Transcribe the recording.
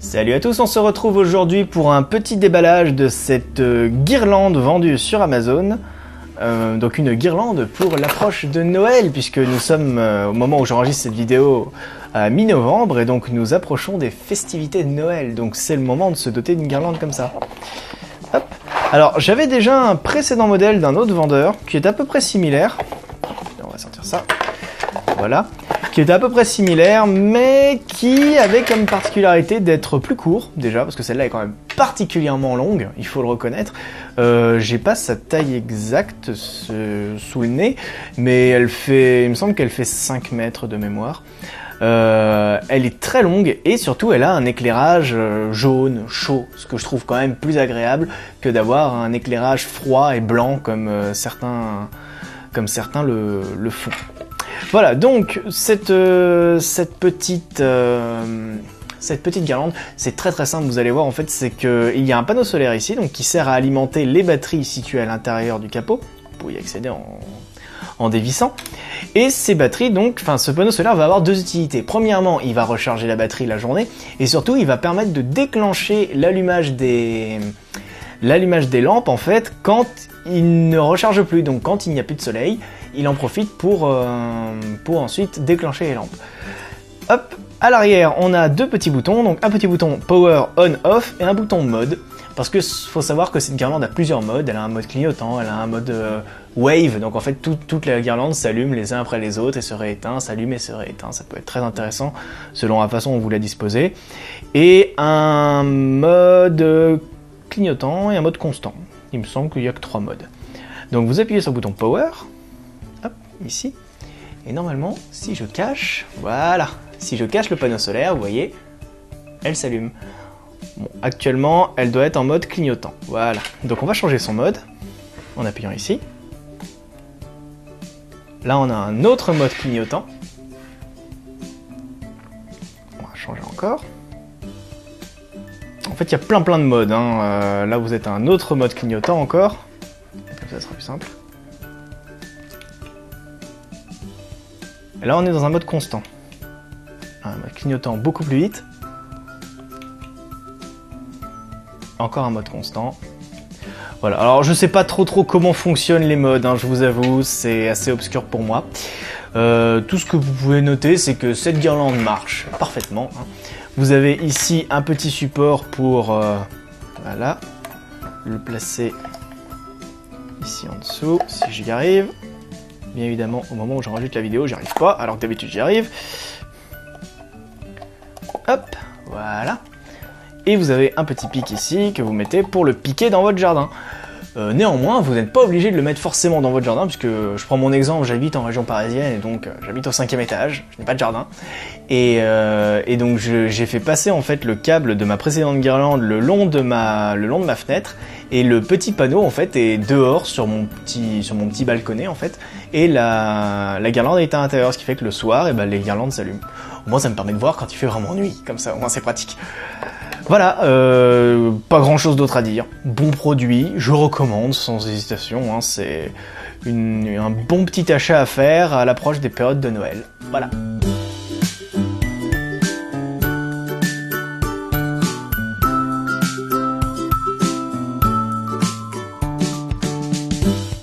Salut à tous, on se retrouve aujourd'hui pour un petit déballage de cette guirlande vendue sur Amazon. Donc une guirlande pour l'approche de Noël, puisque nous sommes au moment où j'enregistre cette vidéo à mi-novembre, et donc nous approchons des festivités de Noël. Donc c'est le moment de se doter d'une guirlande comme ça. Hop. Alors j'avais déjà un précédent modèle d'un autre vendeur qui est à peu près similaire. On va sortir ça. Voilà. Qui était à peu près similaire, mais qui avait comme particularité d'être plus court, déjà, parce que celle-là est quand même particulièrement longue, il faut le reconnaître. J'ai pas sa taille exacte sous le nez, mais il me semble qu'elle fait 5 mètres de mémoire. Elle est très longue, et surtout elle a un éclairage jaune, chaud, ce que je trouve quand même plus agréable que d'avoir un éclairage froid et blanc comme certains le font. Voilà, donc cette petite guirlande, c'est très simple, vous allez voir en fait, c'est qu'il y a un panneau solaire ici, donc qui sert à alimenter les batteries situées à l'intérieur du capot, pour y accéder en dévissant. Et ces batteries, donc, ce panneau solaire va avoir deux utilités. Premièrement, il va recharger la batterie la journée, et surtout, il va permettre de déclencher l'allumage des lampes en fait quand il ne recharge plus, donc quand il n'y a plus de soleil, il en profite pour ensuite déclencher les lampes. Hop, à l'arrière on a deux petits boutons, donc un petit bouton Power On/Off et un bouton Mode, parce que faut savoir que cette guirlande a plusieurs modes. Elle a un mode clignotant, elle a un mode Wave, donc en fait toute la guirlande s'allume les uns après les autres et se rééteint, s'allume et se rééteint. Ça peut être très intéressant selon la façon dont vous la disposez. Et un mode clignotant et un mode constant. Il me semble qu'il n'y a que 3 modes. Donc vous appuyez sur le bouton Power, hop, ici, et normalement, si je cache, voilà, si je cache le panneau solaire, vous voyez, elle s'allume. Bon, actuellement, elle doit être en mode clignotant, voilà. Donc on va changer son mode, en appuyant ici. Là on a un autre mode clignotant. On va changer encore. En fait, il y a plein de modes, hein. Là, vous êtes à un autre mode clignotant encore. Comme ça sera plus simple. Et là, on est dans un mode constant. Un mode clignotant beaucoup plus vite. Encore un mode constant. Voilà. Alors, je sais pas trop comment fonctionnent les modes, hein, je vous avoue, c'est assez obscur pour moi. Tout ce que vous pouvez noter, c'est que cette guirlande marche parfaitement, hein. Vous avez ici un petit support pour voilà, le placer ici en dessous, si j'y arrive. Bien évidemment, au moment où j'enregistre la vidéo, j'y arrive pas, alors que d'habitude j'y arrive. Hop, voilà. Et vous avez un petit pic ici que vous mettez pour le piquer dans votre jardin. Néanmoins, vous n'êtes pas obligé de le mettre forcément dans votre jardin, puisque je prends mon exemple, j'habite en région parisienne, et donc j'habite au 5e étage, je n'ai pas de jardin. Et donc j'ai fait passer en fait le câble de ma précédente guirlande le long de ma fenêtre, et le petit panneau en fait est dehors sur mon petit balconnet en fait, et la guirlande est à l'intérieur, ce qui fait que le soir, les guirlandes s'allument. Au moins ça me permet de voir quand il fait vraiment nuit, comme ça au moins c'est pratique. Voilà, pas grand chose d'autre à dire. Bon produit, je recommande sans hésitation, hein, c'est un bon petit achat à faire à l'approche des périodes de Noël. Voilà.